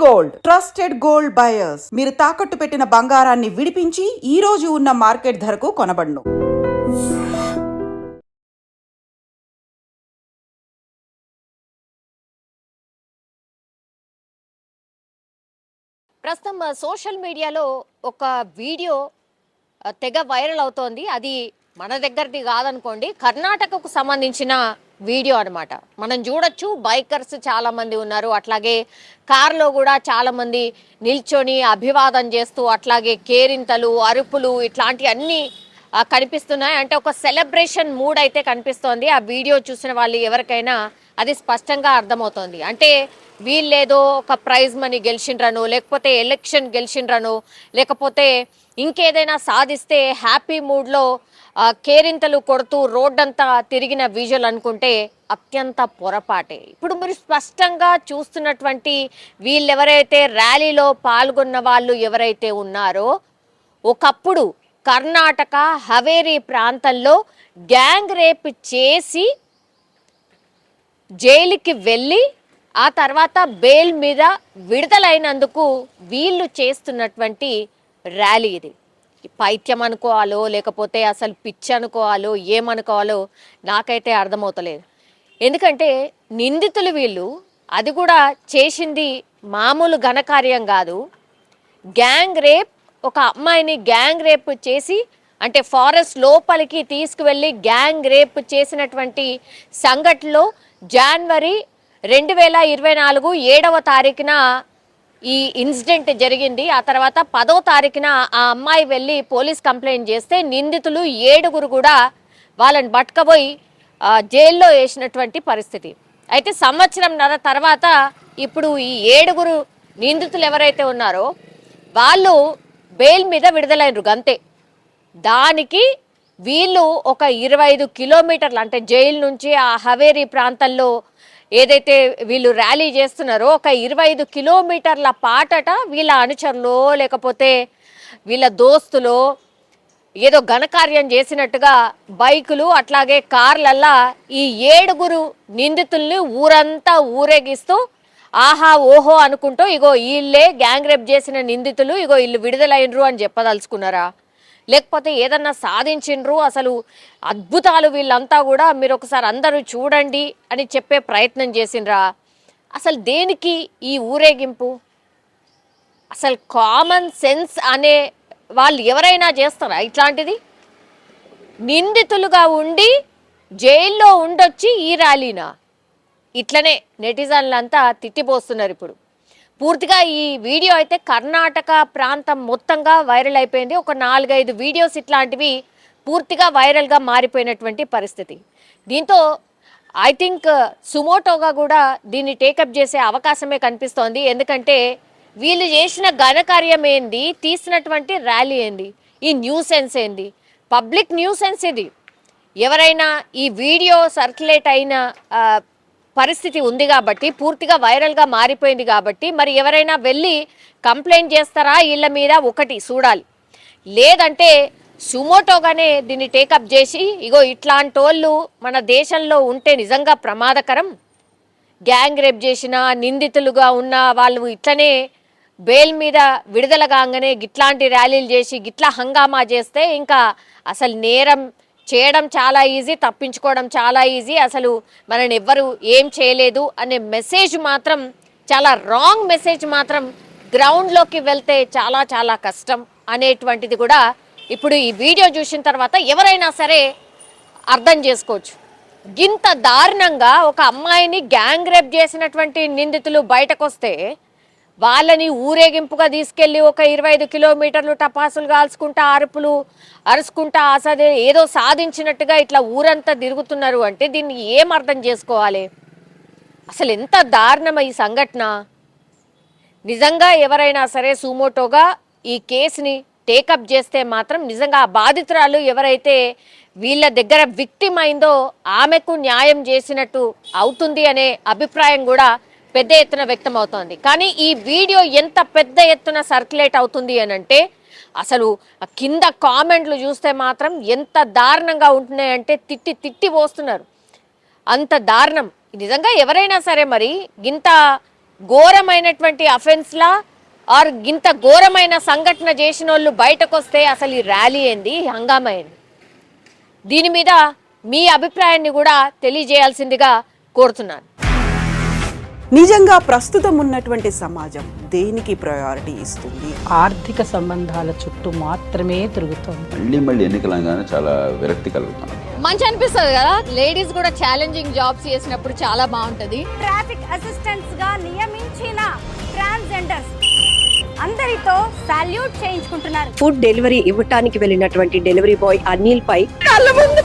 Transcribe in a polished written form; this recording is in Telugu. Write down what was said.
గోల్డ్ ట్రస్టెడ్ గోల్డ్ బయర్స్ మీరు తాకట్టు పెట్టిన బంగారాన్ని విడిపించి ఈ రోజు ఉన్న మార్కెట్ ధరకు కొనబడును. ప్రస్తుతం సోషల్ మీడియాలో ఒక వీడియో తెగ వైరల్ అవుతోంది. అది మన దగ్గరది కాదనుకోండి, కర్ణాటకకు సంబంధించిన వీడియో అనమాట. మనం చూడొచ్చు, బైకర్స్ చాలా మంది ఉన్నారు, అట్లాగే కార్లో కూడా చాలా మంది నిల్చొని అభివాదం చేస్తూ, అట్లాగే కేరింతలు, అరుపులు ఇట్లాంటి అన్నీ కనిపిస్తున్నాయి. అంటే ఒక సెలబ్రేషన్ మూడ్ అయితే కనిపిస్తోంది. ఆ వీడియో చూసిన వాళ్ళు ఎవరికైనా అది స్పష్టంగా అర్థమవుతోంది. అంటే వీళ్ళేదో ఒక ప్రైజ్ మనీ గెలిచిండ్రను, లేకపోతే ఎలక్షన్ గెలిచిండ్రను, లేకపోతే ఇంకేదైనా సాధిస్తే హ్యాపీ మూడ్లో కేరింతలు కొడుతూ రోడ్డంతా తిరిగిన విజువల్ అనుకుంటే అత్యంత పొరపాటే. ఇప్పుడు మీరు స్పష్టంగా చూస్తున్నటువంటి వీళ్ళెవరైతే ర్యాలీలో పాల్గొన్న వాళ్ళు ఎవరైతే ఉన్నారో, ఒకప్పుడు కర్ణాటక హవేరీ ప్రాంతంలో గ్యాంగ్ రేప్ చేసి జైలుకి వెళ్ళి ఆ తర్వాత బెయిల్ మీద విడుదలైనందుకు వీళ్ళు చేస్తున్నటువంటి ర్యాలీ ఇది. పైత్యం అనుకోవాలో లేకపోతే అసలు పిచ్చి అనుకోవాలో ఏమనుకోవాలో నాకైతే అర్థమవుతలేదు. ఎందుకంటే నిందితులు వీళ్ళు, అది కూడా చేసింది మామూలు ఘనకార్యం కాదు. గ్యాంగ్ రేప్, ఒక అమ్మాయిని గ్యాంగ్ రేప్ చేసి, అంటే ఫారెస్ట్ లోపలికి తీసుకువెళ్ళి గ్యాంగ్ రేప్ చేసినటువంటి సంఘటనలో జనవరి 2024 7వ తారీఖున ఈ ఇన్సిడెంట్ జరిగింది. ఆ తర్వాత 10వ తారీఖున ఆ అమ్మాయి వెళ్ళి పోలీస్ కంప్లైంట్ చేస్తే నిందితులు 7గురు కూడా వాళ్ళని పట్టుకపోయి జైల్లో వేసినటువంటి పరిస్థితి. అయితే సంవత్సరంన్నర తర్వాత ఇప్పుడు ఈ 7గురు నిందితులు ఎవరైతే ఉన్నారో వాళ్ళు బెయిల్ మీద విడుదలైనరు గంతే. దానికి వీళ్ళు ఒక 25 కిలోమీటర్లు, అంటే జైలు నుంచి ఆ హవేరీ ప్రాంతంలో ఏదైతే వీళ్ళు ర్యాలీ చేస్తున్నారో ఒక 25 కిలోమీటర్ల పాటట వీళ్ళ అనుచరులో లేకపోతే వీళ్ళ దోస్తులో ఏదో ఘనకార్యం చేసినట్టుగా బైకులు అట్లాగే కార్లల్లా ఈ 7గురు నిందితుల్ని ఊరంతా ఊరేగిస్తూ ఆహా ఓహో అనుకుంటూ ఇగో వీళ్ళే గ్యాంగ్ రేప్ చేసిన నిందితులు, ఇగో వీళ్ళు విడుదలైనరు అని చెప్పదలుచుకున్నారా? లేకపోతే ఏదన్నా సాధించిండ్రు, అసలు అద్భుతాలు వీళ్ళంతా కూడా మీరు ఒకసారి అందరూ చూడండి అని చెప్పే ప్రయత్నం చేసిండ్రా? అసలు దేనికి ఈ ఊరేగింపు? అసలు కామన్ సెన్స్ అనే వాళ్ళు ఎవరైనా చేస్తారా ఇట్లాంటిది? నిందితులుగా ఉండి జైల్లో ఉండొచ్చి ఈ ర్యాలీనా? ఇట్లనే నెటిజన్లంతా తిట్టిపోస్తున్నారు. ఇప్పుడు పూర్తిగా ఈ వీడియో అయితే కర్ణాటక ప్రాంతం మొత్తంగా వైరల్ అయిపోయింది. ఒక 4-5 వీడియోస్ ఇట్లాంటివి పూర్తిగా వైరల్గా మారిపోయినటువంటి పరిస్థితి. దీంతో ఐ థింక్ సుమోటోగా కూడా దీన్ని టేకప్ చేసే అవకాశమే కనిపిస్తోంది. ఎందుకంటే వీళ్ళు చేసిన ఘనకార్యం ఏంది, తీసినటువంటి ర్యాలీ ఏంది, ఈ న్యూసెన్స్ ఏంది, పబ్లిక్ న్యూసెన్స్ ఇది. ఎవరైనా ఈ వీడియో సర్క్యులేట్ అయిన పరిస్థితి ఉంది కాబట్టి, పూర్తిగా వైరల్గా మారిపోయింది కాబట్టి, మరి ఎవరైనా వెళ్ళి కంప్లైంట్ చేస్తారా వీళ్ళ మీద? ఒకటి చూడాలి. లేదంటే సుమోటోగానే దీన్ని టేకప్ చేసి ఇగో ఇట్లాంటి వాళ్ళు మన దేశంలో ఉంటే నిజంగా ప్రమాదకరం, గ్యాంగ్ రేప్ చేసిన నిందితులుగా ఉన్న వాళ్ళు ఇట్లనే బెయిల్ మీద విడుదల కాగానే గిట్లాంటి ర్యాలీలు చేసి గిట్లా హంగామా చేస్తే ఇంకా అసలు నేరం చేయడం చాలా ఈజీ, తప్పించుకోవడం చాలా ఈజీ, అసలు మనని ఎవ్వరు ఏం చేయలేదు అనే మెసేజ్ మాత్రం, చాలా రాంగ్ మెసేజ్ మాత్రం గ్రౌండ్లోకి వెళ్తే చాలా చాలా కష్టం అనేటువంటిది కూడా ఇప్పుడు ఈ వీడియో చూసిన తర్వాత ఎవరైనా సరే అర్థం చేసుకోవచ్చు. గింత దారుణంగా ఒక అమ్మాయిని గ్యాంగ్ రేప్ చేసినటువంటి నిందితులు బయటకు వస్తే వాళ్ళని ఊరేగింపుగా తీసుకెళ్ళి ఒక 25 కిలోమీటర్లు టపాసులు కాల్చుకుంటా అరుపులు అరుచుకుంటా అసలు ఏదో సాధించినట్టుగా ఇట్లా ఊరంతా తిరుగుతున్నారు అంటే దీన్ని ఏం అర్థం చేసుకోవాలి? అసలు ఎంత దారుణం ఈ సంఘటన! నిజంగా ఎవరైనా సరే సుమోటోగా ఈ కేసుని టేకప్ చేస్తే మాత్రం నిజంగా ఆ బాధితురాలు ఎవరైతే వీళ్ళ దగ్గర విక్టిమ్ అయిందో ఆమెకు న్యాయం చేసినట్టు అవుతుంది అనే అభిప్రాయం కూడా పెద్ద ఎత్తున వ్యక్తం అవుతోంది. కానీ ఈ వీడియో ఎంత పెద్ద ఎత్తున సర్క్యులేట్ అవుతుంది అని అంటే అసలు కింద కామెంట్లు చూస్తే మాత్రం ఎంత దారుణంగా ఉంటున్నాయంటే తిట్టి తిట్టి పోస్తున్నారు. అంత దారుణం. నిజంగా ఎవరైనా సరే మరి ఇంత ఘోరమైనటువంటి అఫెన్స్లా ఆర్ ఇంత ఘోరమైన సంఘటన చేసిన వాళ్ళు బయటకు వస్తే అసలు ఈ ర్యాలీ ఏంది, హంగామా ఏంది? దీని మీద మీ అభిప్రాయాన్ని కూడా తెలియజేయాల్సిందిగా కోరుతున్నాను. నిజంగా ప్రస్తుతం ఉన్నటువంటి సమాజం దేనికి ప్రయారిటీ ఇస్తుంది? ఆర్థిక సంబంధాల చుట్టూ మాత్రమే తిరుగుతోంది. మళ్ళీ ఎన్నికలంగానే చాలా విరక్తి కలుగుతున్నాం. మంచి అనిపిస్తుంది కదా, లేడీస్ కూడా ఛాలెంజింగ్ జాబ్స్ చేసినప్పుడు చాలా బాగుంటది. ట్రాఫిక్ అసిస్టెంట్స్ గా నియమించిన ట్రాన్స్జెండర్స్ అందరితో సాల్యూట్ చేయించుకుంటున్నారు. ఫుడ్ డెలివరీ ఇవ్వటానికి వెళ్ళినటువంటి డెలివరీ బాయ్ అనిల్ పై కళ్ళ ముందు